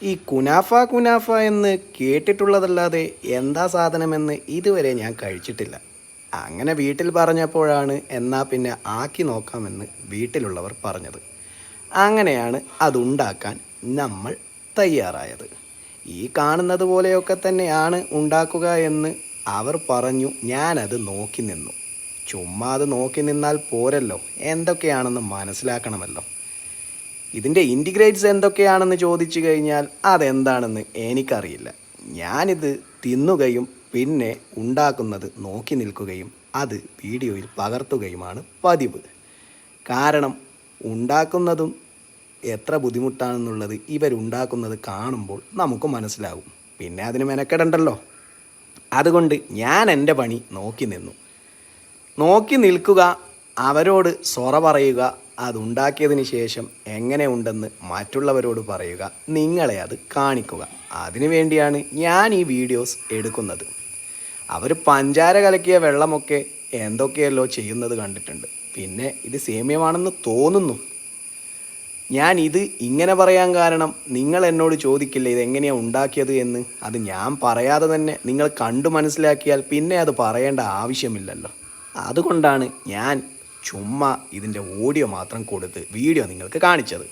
ഈ കുനാഫ എന്ന് കേട്ടിട്ടുള്ളതല്ലാതെ എന്താ സാധനമെന്ന് ഇതുവരെ ഞാൻ കഴിച്ചിട്ടില്ല. അങ്ങനെ വീട്ടിൽ പറഞ്ഞപ്പോഴാണ് എന്നാൽ പിന്നെ ആക്കി നോക്കാമെന്ന് വീട്ടിലുള്ളവർ പറഞ്ഞത്. അങ്ങനെയാണ് അതുണ്ടാക്കാൻ നമ്മൾ തയ്യാറായത്. ഈ കാണുന്നത് പോലെയൊക്കെ തന്നെയാണ് ഉണ്ടാക്കുക എന്ന് അവർ പറഞ്ഞു. ഞാനത് നോക്കി നിന്നു. ചുമ്മാ അത് നോക്കി നിന്നാൽ പോരല്ലോ, എന്തൊക്കെയാണെന്ന് മനസ്സിലാക്കണമല്ലോ. ഇതിൻ്റെ ഇൻറ്റിഗ്രേറ്റ്സ് എന്തൊക്കെയാണെന്ന് ചോദിച്ചു കഴിഞ്ഞാൽ അതെന്താണെന്ന് എനിക്കറിയില്ല. ഞാനിത് തിന്നുകയും പിന്നെ ഉണ്ടാക്കുന്നത് നോക്കി നിൽക്കുകയും അത് വീഡിയോയിൽ പകർത്തുകയുമാണ് പതിവ്. കാരണം ഉണ്ടാക്കുന്നതും എത്ര ബുദ്ധിമുട്ടാണെന്നുള്ളത് ഇവരുണ്ടാക്കുന്നത് കാണുമ്പോൾ നമുക്ക് മനസ്സിലാകും. പിന്നെ അതിന് മെനക്കെടണ്ടല്ലോ. അതുകൊണ്ട് ഞാൻ എൻ്റെ പണി നോക്കി നിൽക്കുക, അവരോട് സൊറ പറയുക, അതുണ്ടാക്കിയതിന് ശേഷം എങ്ങനെ ഉണ്ടെന്ന് മറ്റുള്ളവരോട് പറയുക, നിങ്ങളെ അത് കാണിക്കുക. അതിനു വേണ്ടിയാണ് ഞാൻ ഈ വീഡിയോസ് എടുക്കുന്നത്. അവർ പഞ്ചാര കലക്കിയ വെള്ളമൊക്കെ എന്തൊക്കെയല്ലോ ചെയ്യുന്നത് കണ്ടിട്ടുണ്ട്. പിന്നെ ഇത് സേമ്യമാണെന്ന് തോന്നുന്നു. ഞാൻ ഇത് ഇങ്ങനെ പറയാൻ കാരണം, നിങ്ങൾ എന്നോട് ചോദിക്കില്ല ഇതെങ്ങനെയാണ് ഉണ്ടാക്കിയത് എന്ന്. അത് ഞാൻ പറയാതെ തന്നെ നിങ്ങൾ കണ്ടു മനസ്സിലാക്കിയാൽ പിന്നെ അത് പറയേണ്ട ആവശ്യമില്ലല്ലോ. അതുകൊണ്ടാണ് ഞാൻ ചുമ്മാ ഇതിൻ്റെ ഓഡിയോ മാത്രം കൊടുത്ത് വീഡിയോ നിങ്ങൾക്ക് കാണിച്ചത്.